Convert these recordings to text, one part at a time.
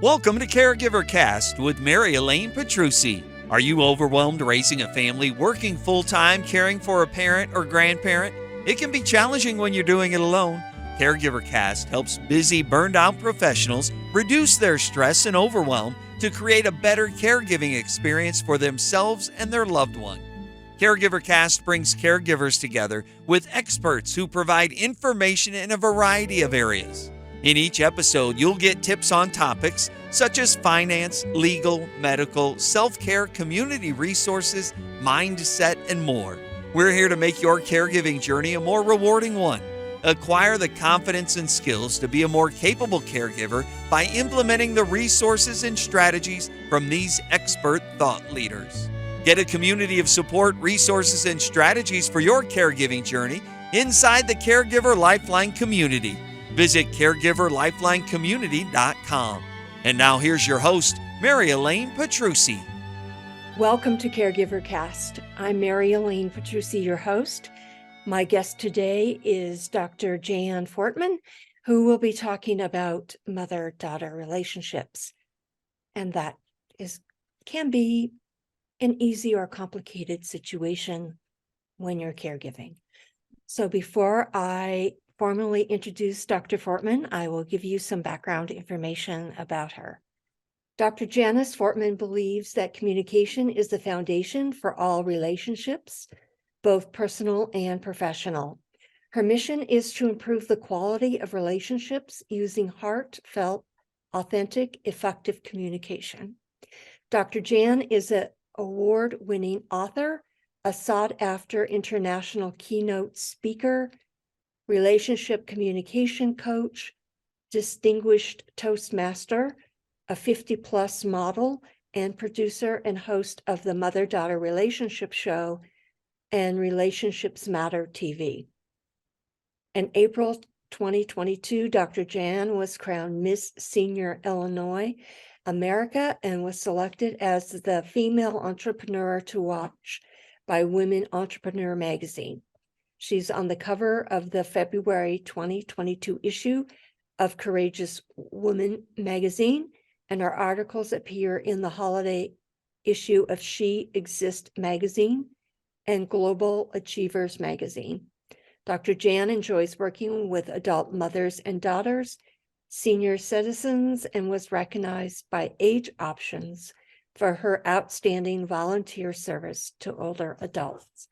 Welcome to Caregiver Cast with Mary Elaine Petrucci. Are you overwhelmed raising a family, working full-time, caring for a parent or grandparent? It can be challenging when you're doing it alone. Caregiver Cast helps busy, burned-out professionals reduce their stress and overwhelm to create a better caregiving experience for themselves and their loved one. Caregiver Cast brings caregivers together with experts who provide information in a variety of areas. In each episode, you'll get tips on topics such as finance, legal, medical, self-care, community resources, mindset, and more. We're here to make your caregiving journey a more rewarding one. Acquire the confidence and skills to be a more capable caregiver by implementing the resources and strategies from these expert thought leaders. Get a community of support, resources, and strategies for your caregiving journey inside the Caregiver Lifeline community. Visit caregiverlifelinecommunity.com. And now here's your host, Mary Elaine Petrucci. Welcome to Caregiver Cast. I'm Mary Elaine Petrucci, your host. My guest today is Dr. Janice Hooker-Fortman, who will be talking about mother-daughter relationships. And that can be an easy or complicated situation when you're caregiving. So before I formally introduce Dr. Fortman, I will give you some background information about her. Dr. Janice Fortman believes that communication is the foundation for all relationships, both personal and professional. Her mission is to improve the quality of relationships using heartfelt, authentic, effective communication. Dr. Jan is an award-winning author, a sought-after international keynote speaker, relationship communication coach, distinguished Toastmaster, a 50-plus model, and producer and host of the Mother-Daughter Relationship Show and Relationships Matter TV. In April 2022, Dr. Jan was crowned Miss Senior Illinois America and was selected as the female entrepreneur to watch by Women Entrepreneur magazine. She's on the cover of the February 2022 issue of Courageous Woman magazine, and her articles appear in the holiday issue of She Exists magazine and Global Achievers magazine. Dr. Jan enjoys working with adult mothers and daughters, senior citizens, and was recognized by Age Options for her outstanding volunteer service to older adults.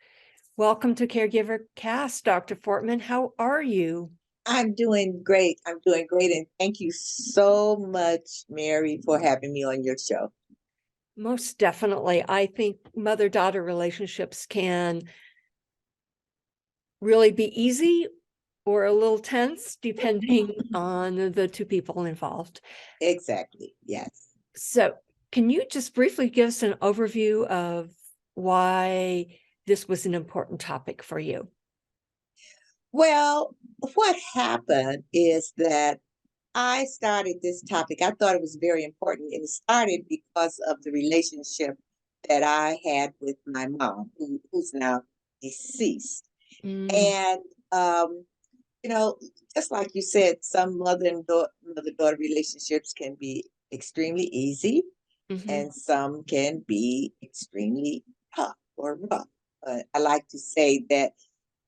Welcome to Caregiver Cast, Dr. Fortman. How are you? I'm doing great. And thank you so much, Mary, for having me on your show. Most definitely. I think mother-daughter relationships can really be easy or a little tense, depending on the two people involved. Exactly. Yes. So can you just briefly give us an overview of why this was an important topic for you? Well, what happened is that I started this topic. I thought it was very important, and it started because of the relationship that I had with my mom, who's now deceased. And just like you said, some mother-daughter relationships can be extremely easy, and some can be extremely tough or rough. I like to say that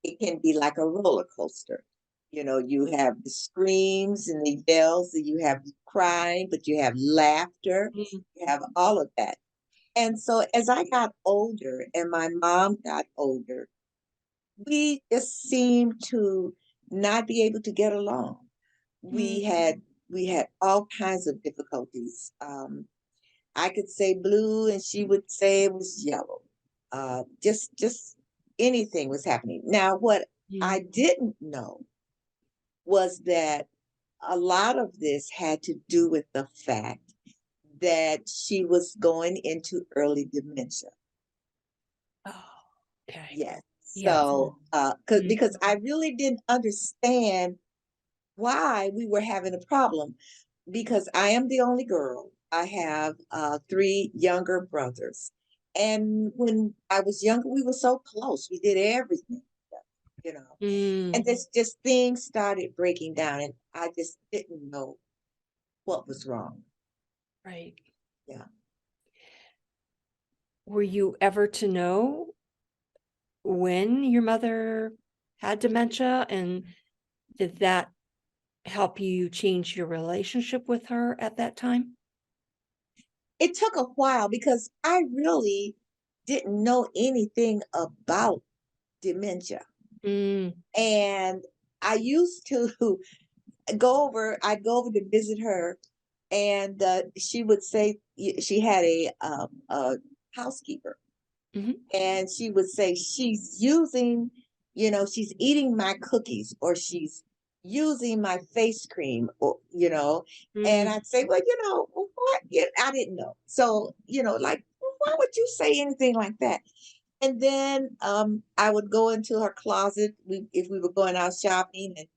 it can be like a roller coaster. You have the screams and the yells, and you have the crying, but you have laughter, you have all of that. And so as I got older and my mom got older, we just seemed to not be able to get along. We had all kinds of difficulties. I could say blue and she would say it was yellow. Just anything was happening. Now, what I didn't know was that a lot of this had to do with the fact that she was going into early dementia. Oh, okay. Yes. So, because I really didn't understand why we were having a problem, because I am the only girl. I have 3 younger brothers. And when I was younger, we were so close. We did everything, and just things started breaking down, and I just didn't know what was wrong. Right. Yeah. Were you ever to know when your mother had dementia, and did that help you change your relationship with her at that time? It took a while because I really didn't know anything about dementia. Mm, And I used to I'd go over to visit her, and she would say she had a housekeeper, mhm, and she would say she's using, she's eating my cookies, or she's using my face cream, or and mm, I'd say, well, what? Yeah, I didn't know. So, like, "Well, why would you say anything like that?" And then I would go into her closet, if we were going out shopping, and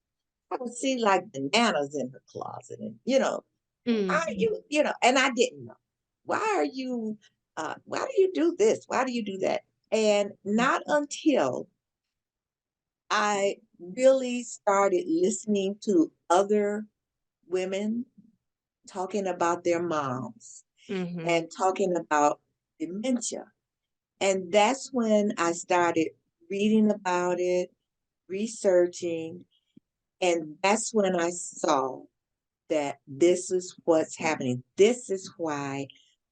I would see like bananas in her closet, and why are mm, and I didn't know. Why are you why do you do this? Why do you do that? And mm, not until I really started listening to other women talking about their moms mhm, and talking about dementia. And that's when I started reading about it, researching, and that's when I saw that this is what's happening. This is why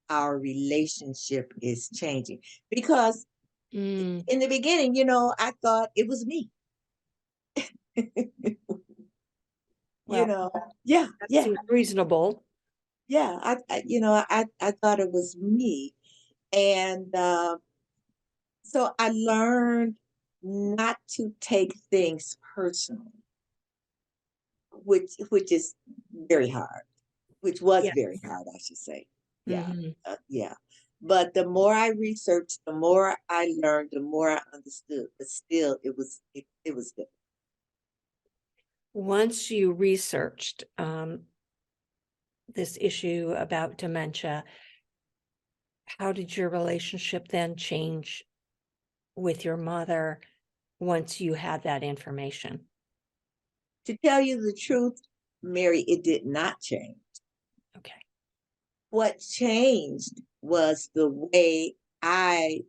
our relationship is changing. Because mm. in the beginning, I thought it was me. you Well, know, yeah, that yeah, seems reasonable. yeah. I thought it was me. And so I learned not to take things personally, which is very hard, which was Yeah. very hard, I should say. Yeah, Mhm. yeah. But the more I researched, the more I learned, the more I understood. But still, it was good. Once you researched this issue about dementia, how did your relationship then change with your mother once you had that information? To tell you the truth, Mary, it did not change. Okay. What changed was the way I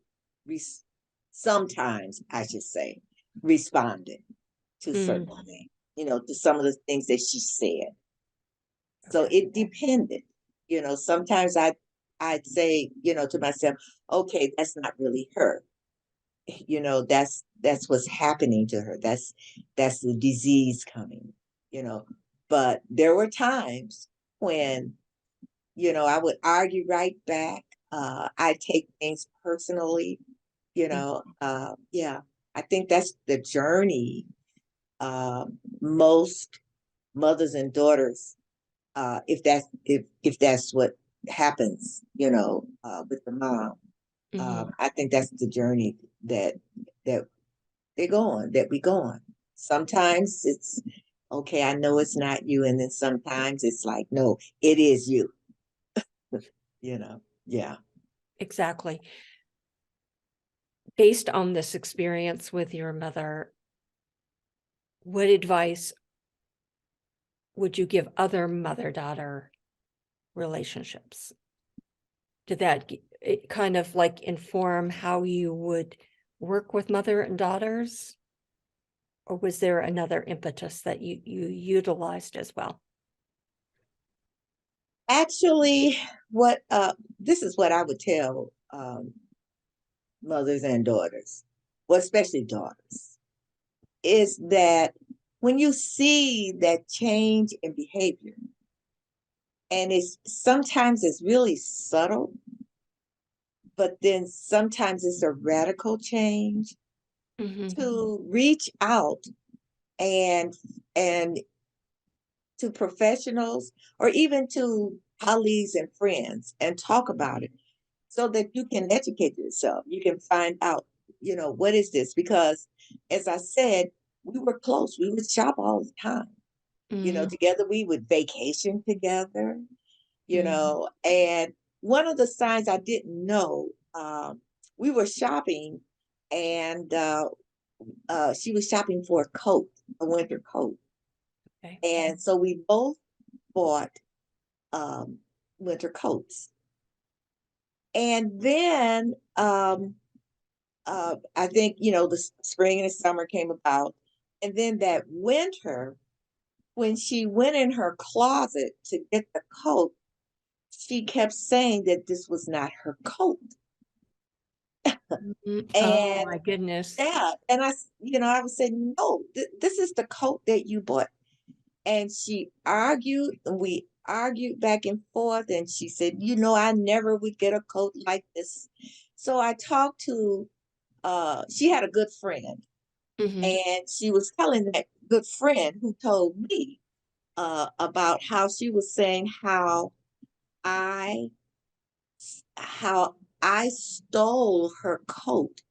res- sometimes, I should say, responded to Mm, certain things, to some of the things that she said. So okay. it depended. Sometimes I'd say, to myself, okay, that's not really her. That's what's happening to her. That's the disease coming, you know. But there were times when, I would argue right back. I take things personally, Mm, yeah. I think that's the journey most mothers and daughters, if that's what happens, with the mom. mhm. I think that's the journey that that we go on. Sometimes it's okay, I know it's not you, and then sometimes it's like, no, it is you. Yeah. Exactly. Based on this experience with your mother, what advice would you give other mother-daughter relationships? Did that it kind of like inform how you would work with mother and daughters? Or was there another impetus that you utilized as well? Actually, what this is what I would tell mothers and daughters, well, especially daughters, is that when you see that change in behavior, and it's really subtle, but then sometimes it's a radical change, Mhm, to reach out and and to professionals, or even to colleagues and friends, and talk about it, so that you can educate yourself. You can find out, what is this? Because as I said, we were close. We would shop all the time. mm, Together we would vacation together, mm, and one of the signs I didn't know, we were shopping, and she was shopping for a coat, a winter coat. okay. And so we both bought um, winter coats. And then I think, the spring and the summer came about. And then that winter, when she went in her closet to get the coat, she kept saying that this was not her coat. Oh And my goodness. yeah, and I would say, no, this is the coat that you bought. And she argued, and we argued back and forth. And she said, I never would get a coat like this. So I talked to, she had a good friend, and she was telling that good friend who told me about how she was saying I how I stole her coat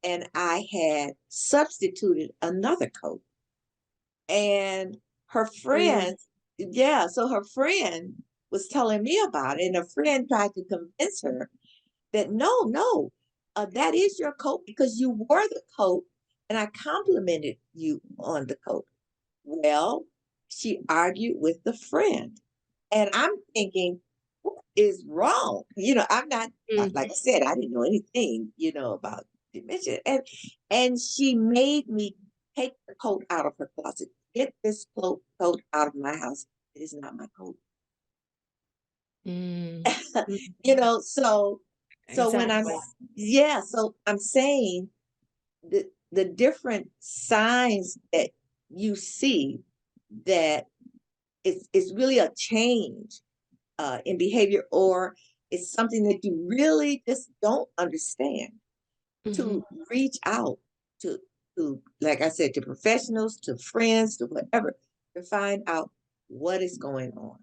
and I had substituted another coat. And her friend, yeah, so her friend was telling me about it, and her friend tried to convince her that no, that is your coat because you wore the coat and I complimented you on the coat. Well, she argued with the friend. And I'm thinking, what is wrong? I'm not, like I said, I didn't know anything, about dementia. And she made me take the coat out of her closet. Get this coat out of my house. It is not my coat. So when I'm saying the different signs that you see that it's really a change in behavior, or it's something that you really just don't understand, to reach out to, like I said, to professionals, to friends, to whatever, to find out what is going on.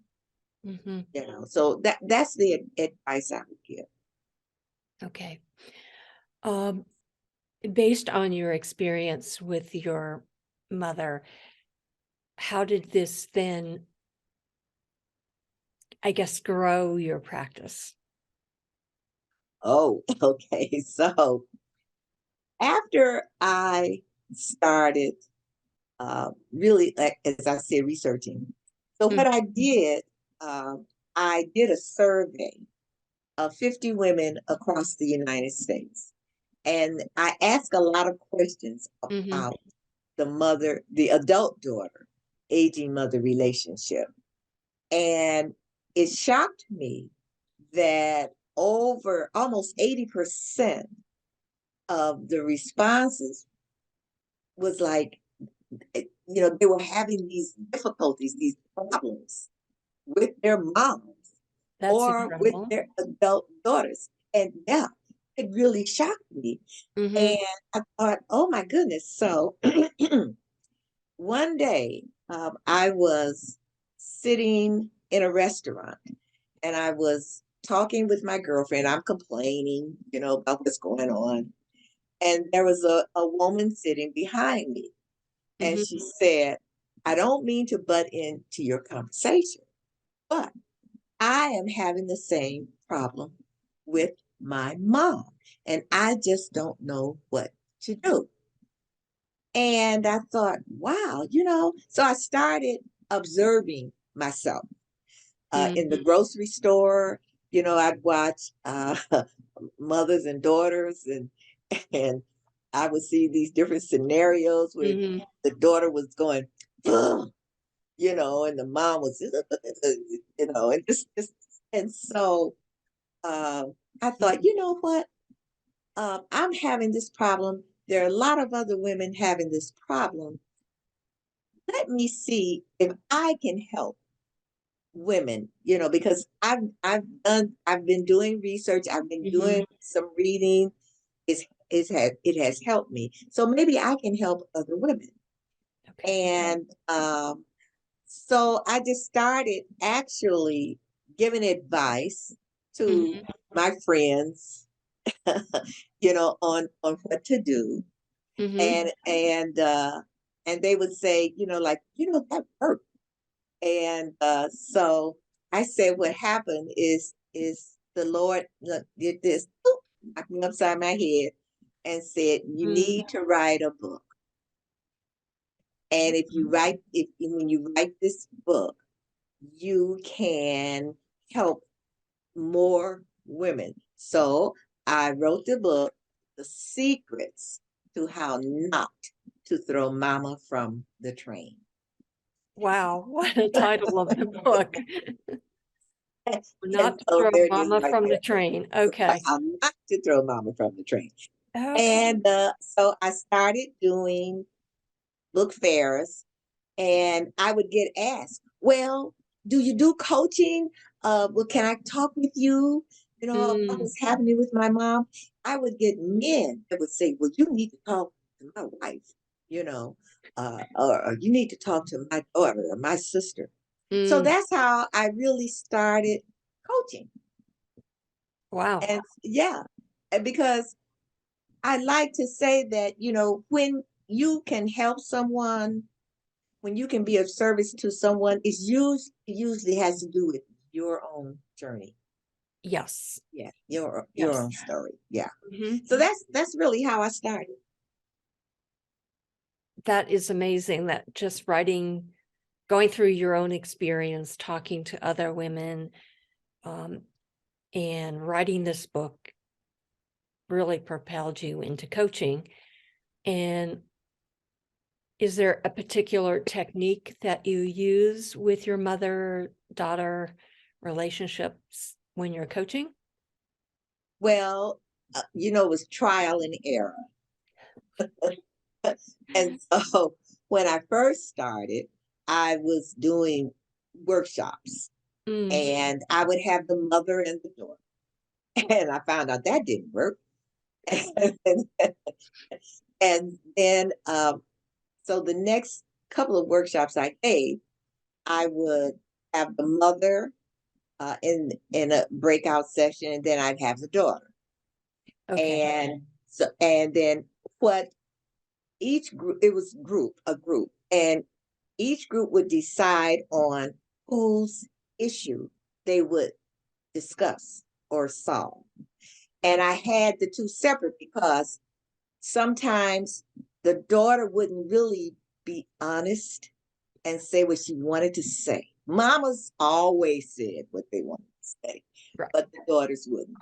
So that's the advice I would give. Okay. Based on your experience with your mother, how did this then, I guess, grow your practice? Oh, okay. So after I started really, like, as I said, researching. So what I did a survey of 50 women across the United States. And I asked a lot of questions about the adult daughter, aging mother relationship. And it shocked me that over almost 80% of the responses was like, they were having these difficulties, these problems with their moms or with their adult daughters. And yeah, it really shocked me. And I thought, oh my goodness. So one day I was sitting in a restaurant and I was talking with my girlfriend. I'm complaining, about what's going on. And there was a woman sitting behind me. And she said, I don't mean to butt into your conversation, but I am having the same problem with my mom, and I just don't know what to do. And I thought, wow, so I started observing myself in the grocery store. I'd watch mothers and daughters, and I would see these different scenarios where the daughter was going, ugh, and the mom was, and and so I thought, you know what? I'm having this problem. There are a lot of other women having this problem. Let me see if I can help women, because I've been doing research, I've been doing some reading. It has helped me. So maybe I can help other women. And so I just started actually giving advice to my friends, on what to do. And they would say, like, that worked. And so I said, what happened is the Lord did this, knocked me upside my head and said, you need to write a book. And when you write this book, you can help more women. So I wrote the book, The Secrets to How Not to Throw Mama from the Train. Wow, what a title of the book. Not to So throw there it is mama right from the there. train. Okay. How not to throw mama from the train. Okay. And so I started doing book fairs, and I would get asked, well, do you do coaching? Well, can I talk with you? You know, what was happening with my mom? I would get men that would say, well, you need to talk to my wife, you know, or you need to talk to my daughter or my sister. So that's how I really started coaching. Wow. And yeah, and because I like to say that, you know, when you can help someone, when you can be of service to someone, usually has to do with your own journey. Yes. Yeah, your Yes. own story. Yeah. Mhm. So that's really how I started. That is amazing, that just writing, going through your own experience, talking to other women, and writing this book really propelled you into coaching. And is there a particular technique that you use with your mother-daughter relationships when you're coaching? Well, you know, it was trial and error. And so when I first started, I was doing workshops, and I would have the mother and the daughter. And I found out that didn't work. And then, so the next couple of workshops I gave, I would have the mother in a breakout session, and then I'd have the daughter. Okay. And then what each group, it was a group, and each group would decide on whose issue they would discuss or solve. And I had the two separate because sometimes the daughter wouldn't really be honest and say what she wanted to say. Mamas always said what they wanted to say, Right. but the daughters wouldn't.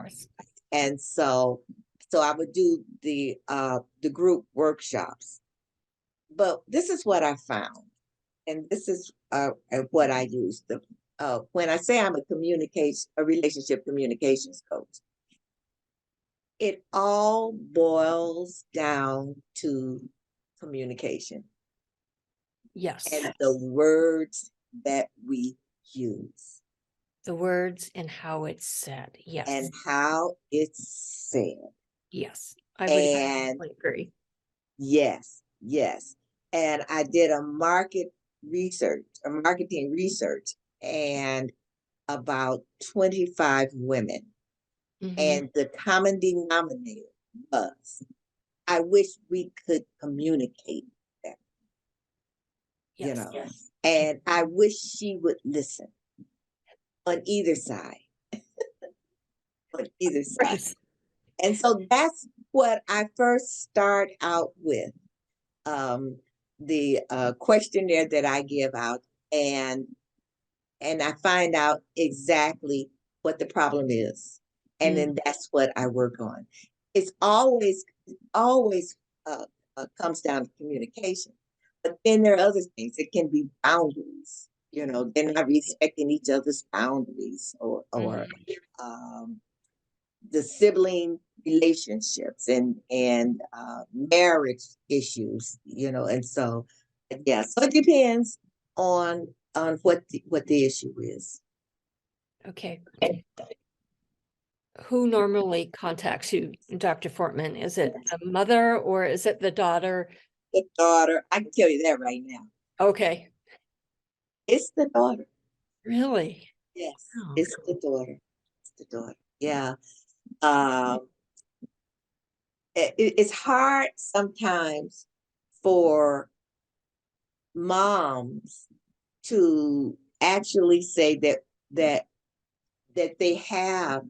And so I would do the group workshops. But this is what I found, and this is what I use. When I say I'm a relationship communications coach, it all boils down to communication. Yes. And the words that we use. The words and how it's said. Yes. And how it's said. Yes. I would agree. Yes, yes. And I did a marketing research, and about 25 women. And the common denominator was, I wish we could communicate better. Yes. You know, and I wish she would listen on either side. On either side. Right. And so that's what I first start out with. The questionnaire that I give out, and I find out exactly what the problem is. And then that's what I work on. It's always comes down to communication. But then there are other things. It can be boundaries. You know, they're not respecting each other's boundaries, or the sibling relationships and marriage issues. You know, and so yeah, so it depends on what the issue is. Okay. Who normally contacts you, Dr. Fortman? Is it the mother or is it the daughter? The daughter. I can tell you that right now. Okay. It's the daughter. Really? Yes, Oh. it's the daughter. It's the daughter. Yeah. It's hard sometimes for moms to actually say that they have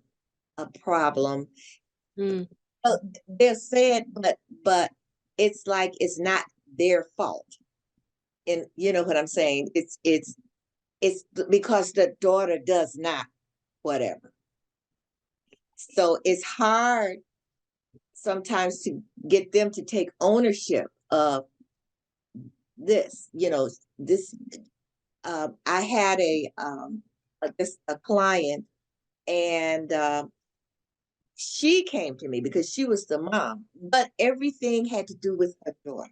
a problem. They're sad, but it's like it's not their fault. And you know what I'm saying? It's because the daughter does not whatever. So it's hard sometimes to get them to take ownership of this, this. I had a client, and she came to me because she was the mom, but everything had to do with her daughter.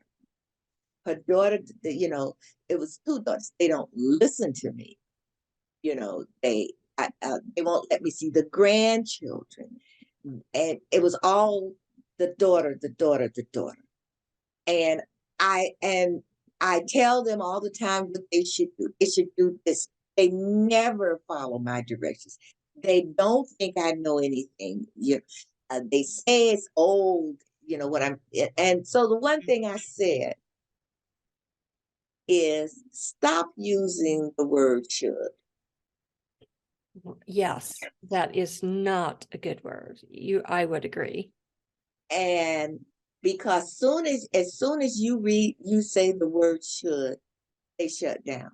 Her daughter, it was two daughters. They don't listen to me. They won't let me see the grandchildren, and it was all the daughter, the daughter, the daughter. And I tell them all the time what they should do. They should do this. They never follow my directions. They don't think I know anything. They say it's old, what I'm. And so the one thing I said is stop using the word should. Yes, that is not a good word. I would agree. And because as soon as you say the word should, they shut down.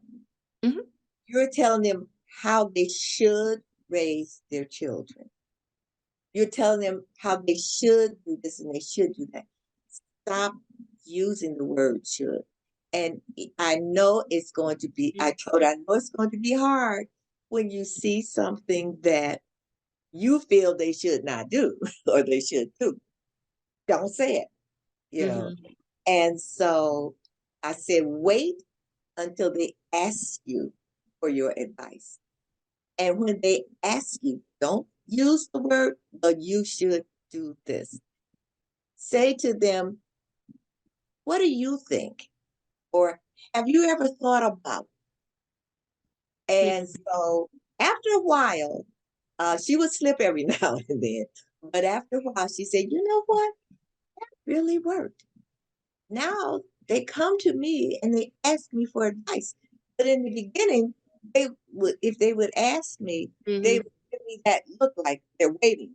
Mm-hmm. You're telling them how they should raise their children. You're telling them how they should do this and they should do that. Stop using the word should. And I know it's going to be, I know it's going to be hard when you see something that you feel they should not do or they should do. Don't say it, And so I said, wait until they ask you for your advice. And when they ask you, don't use the word, but you should do this. Say to them, what do you think? Or have you ever thought about? And so after a while, she would slip every now and then. But after a while, she said, you know what? That really worked. Now they come to me and they ask me for advice. But in the beginning, if they would ask me, they would give me that look like they're waiting,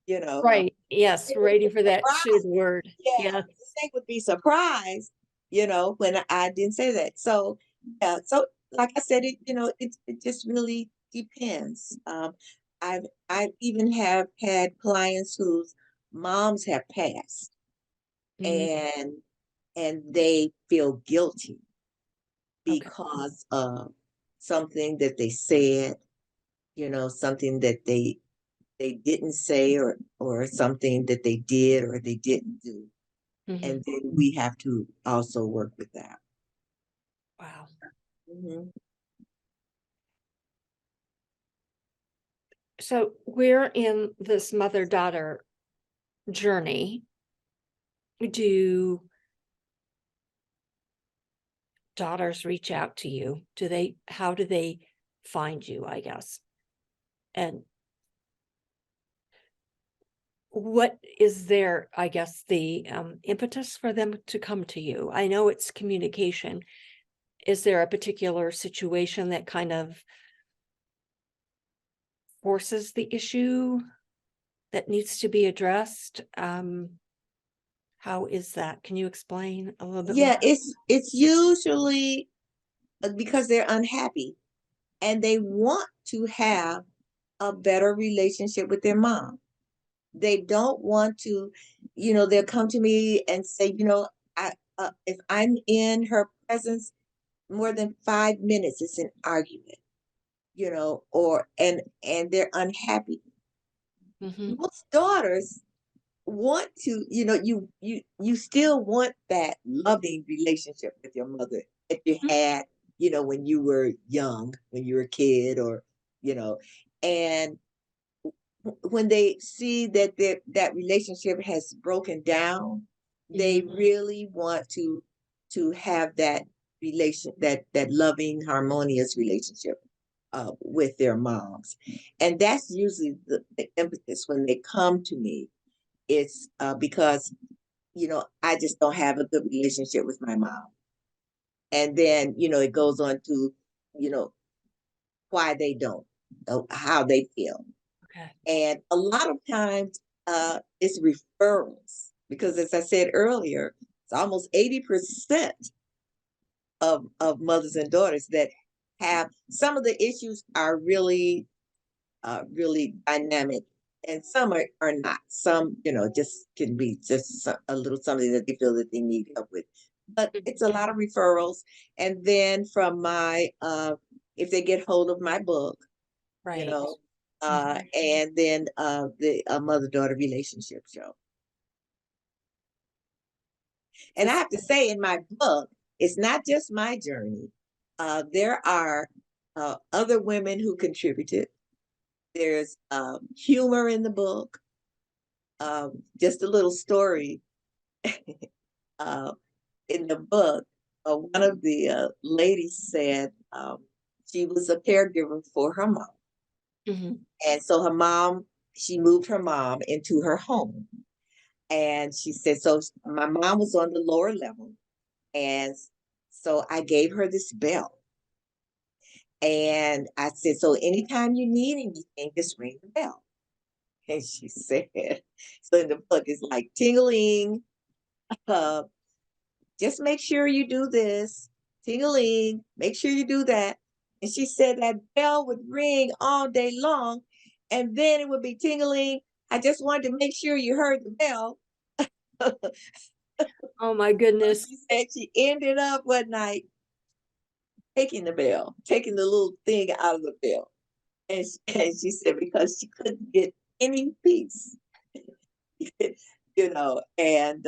Right. Yes. Waiting for that should word. Yeah. They would be surprised, when I didn't say that. So, yeah. So, like I said, it just really depends. I even have had clients whose moms have passed, and they feel guilty because of something that they said, something that they didn't say, or something that they did or they didn't do. And then we have to also work with that. Wow. Mm-hmm. So we're in this mother-daughter journey. Do daughters reach out to you? How do they find you, I guess? And what is there, I guess, the impetus for them to come to you? I know it's communication. Is there a particular situation that kind of forces the issue that needs to be addressed? How is that? Can you explain a little bit more? Yeah, it's usually because they're unhappy and they want to have a better relationship with their mom. They don't want to, they'll come to me and say, if I'm in her presence more than 5 minutes, it's an argument, and they're unhappy. Most daughters want to, you still want that loving relationship with your mother that you had, when you were young, when you were a kid, or, and when they see that that relationship has broken down, they really want to have that that loving, harmonious relationship with their moms. And that's usually the impetus when they come to me. It's because, I just don't have a good relationship with my mom. And then, it goes on to, why they don't, how they feel. Okay. And a lot of times it's referrals, because as I said earlier, it's almost 80% of mothers and daughters that have some of the issues are really, really dynamic And some are not. Some, just can be just a little something that they feel that they need help with. But it's a lot of referrals. And then from my, if they get hold of my book, Right. and then the mother-daughter relationship show. And I have to say, in my book, it's not just my journey. There are other women who contributed. There's humor in the book. Just a little story. In the book, one of the ladies said she was a caregiver for her mom. And so she moved her mom into her home. And she said, so my mom was on the lower level. And so I gave her this bell. And I said, so anytime you need anything, just ring the bell. And she said, so in the book, it's like tingling, just make sure you do this, tingling, make sure you do that. And she said that bell would ring all day long, and then it would be tingling. I just wanted to make sure you heard the bell. Oh my goodness. She said she ended up one night taking the bell, taking the little thing out of the bell. And she said because she couldn't get any peace, and then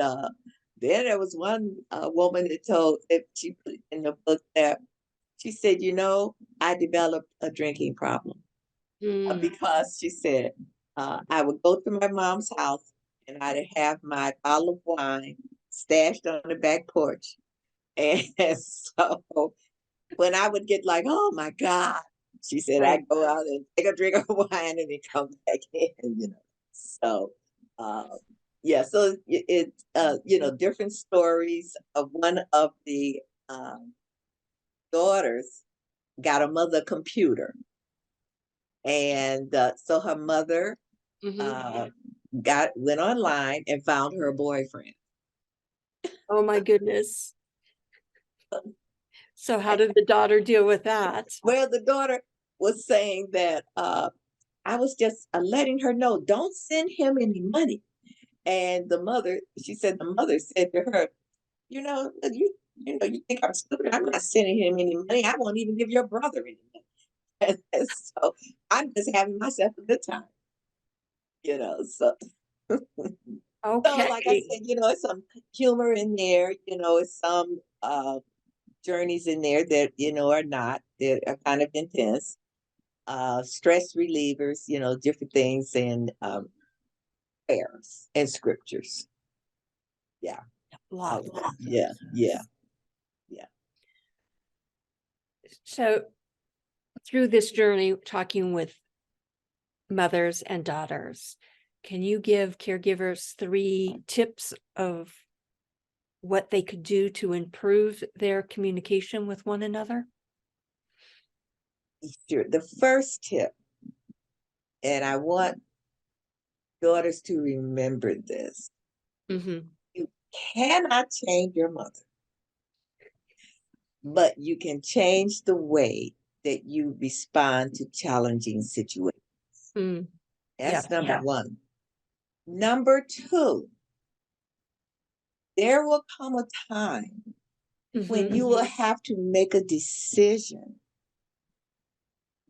there was one woman that she put in the book that she said, I developed a drinking problem because she said, I would go to my mom's house and I'd have my bottle of wine stashed on the back porch. And so when I would get like, oh my God, she said, Right. I'd go out and take a drink of wine and then come back in. So, yeah, so it's different stories of one of the daughters got a mother computer. And so her mother went online and found her a boyfriend. Oh my goodness. So how did the daughter deal with that? Well, the daughter was saying that I was just letting her know, don't send him any money. And she said the mother said to her, you think I'm stupid. I'm not sending him any money. I won't even give your brother any money. And so I'm just having myself a good time. So Okay. so like I said, it's some humor in there, it's some journeys in there that, that are kind of intense. Stress relievers, different things, and prayers and scriptures. Yeah. Lots. Yeah. So through this journey, talking with mothers and daughters, can you give caregivers 3 tips of what they could do to improve their communication with one another? Sure. The first tip, and I want daughters to remember this, you cannot change your mother, but you can change the way that you respond to challenging situations. That's number one. Number 2, there will come a time when you will have to make a decision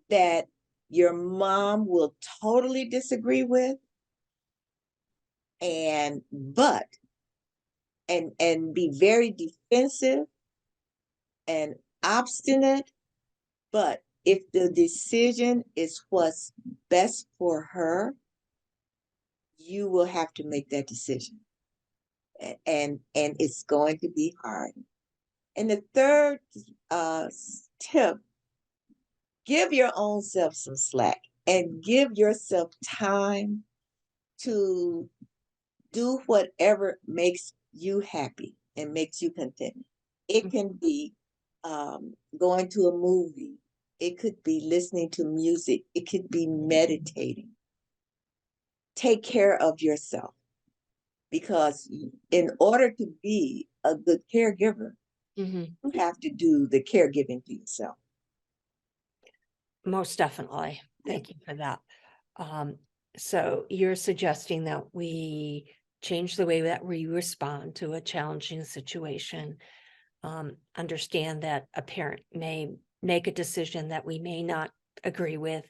that your mom will totally disagree with and be very defensive and obstinate. But if the decision is what's best for her, you will have to make that decision. And it's going to be hard. And the third tip, give your own self some slack and give yourself time to do whatever makes you happy and makes you content. It can be going to a movie. It could be listening to music. It could be meditating. Take care of yourself, because in order to be a good caregiver, you have to do the caregiving to yourself. Most definitely. Thank you for that. So you're suggesting that we change the way that we respond to a challenging situation, understand that a parent may make a decision that we may not agree with.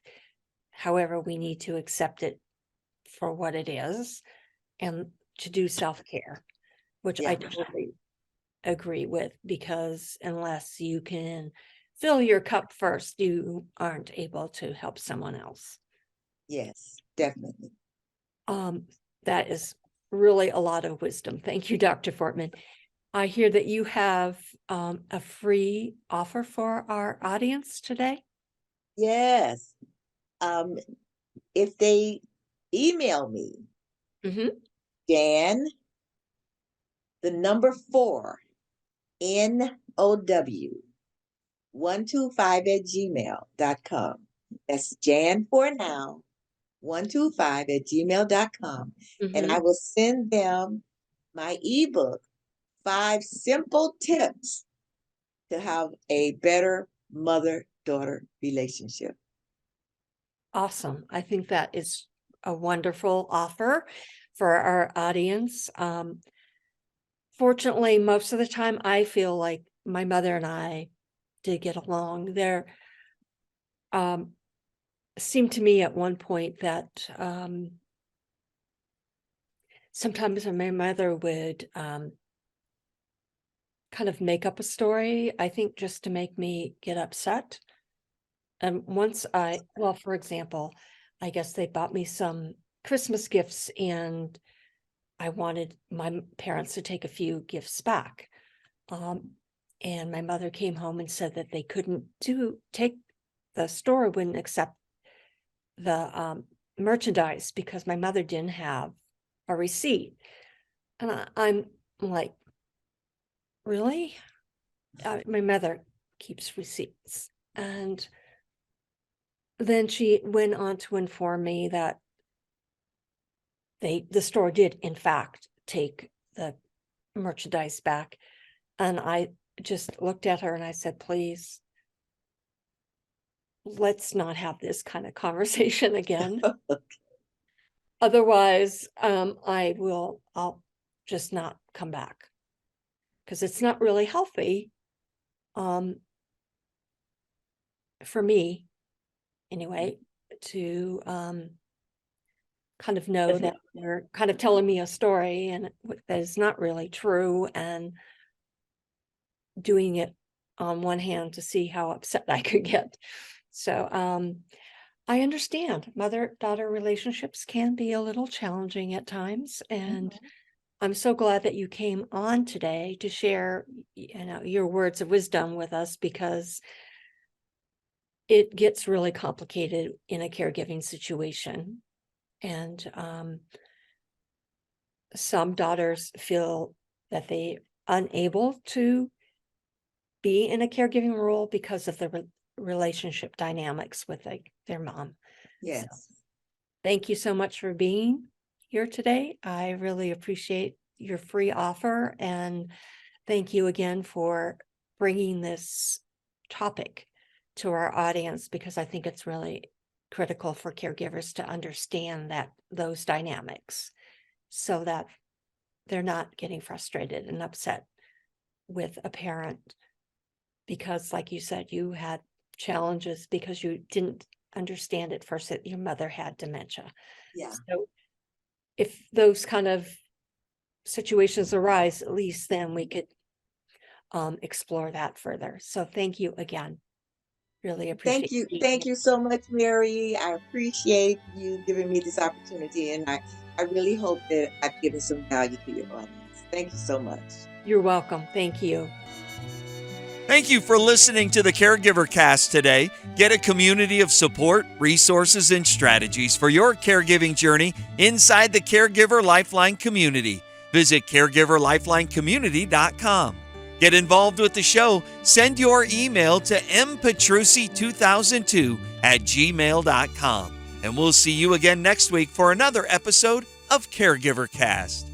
However, we need to accept it for what it is and to do self-care, which I Yeah. totally agree with, because unless you can fill your cup first, you aren't able to help someone else. Yes, definitely. That is really a lot of wisdom. Thank you, Dr. Fortman. I hear that you have a free offer for our audience today. Yes. If they email me, Dan, the number 4, NOW 125@gmail.com. That's Jan for now, 125@gmail.com. And I will send them my ebook, 5 Simple Tips to Have a Better Mother-Daughter Relationship. Awesome. I think that is a wonderful offer for our audience. Fortunately, most of the time, I feel like my mother and I did get along. There seemed to me at one point that sometimes my mother would kind of make up a story, I think, just to make me get upset. And once well, for example, I guess they bought me some Christmas gifts and I wanted my parents to take a few gifts back. And my mother came home and said that they couldn't the store wouldn't accept the merchandise because my mother didn't have a receipt. And I'm like, really? My mother keeps receipts. And then she went on to inform me that the store did, in fact, take the merchandise back. And I just looked at her and I said, please, let's not have this kind of conversation again. Otherwise, I'll just not come back, because it's not really healthy for me anyway, to kind of know that they're kind of telling me a story and that is not really true, and doing it on one hand to see how upset I could get. So I understand mother-daughter relationships can be a little challenging at times, and I'm so glad that you came on today to share, your words of wisdom with us, because it gets really complicated in a caregiving situation. And some daughters feel that they unable to be in a caregiving role because of the relationship dynamics with their mom. Yes. So, thank you so much for being here today. I really appreciate your free offer, and thank you again for bringing this topic to our audience, because I think it's really critical for caregivers to understand those dynamics, so that they're not getting frustrated and upset with a parent because, like you said, you had challenges because you didn't understand at first that your mother had dementia. Yeah. So if those kind of situations arise, at least then we could explore that further. So thank you again. Really appreciate Thank you. it. Thank you so much, Mary. I appreciate you giving me this opportunity, and I really hope that I've given some value to your audience. Thank you so much. You're welcome. Thank you. Thank you for listening to the Caregiver Cast today. Get a community of support, resources, and strategies for your caregiving journey inside the Caregiver Lifeline community. Visit caregiverlifelinecommunity.com. Get involved with the show. Send your email to mpetrusi2002@gmail.com. And we'll see you again next week for another episode of Caregiver Cast.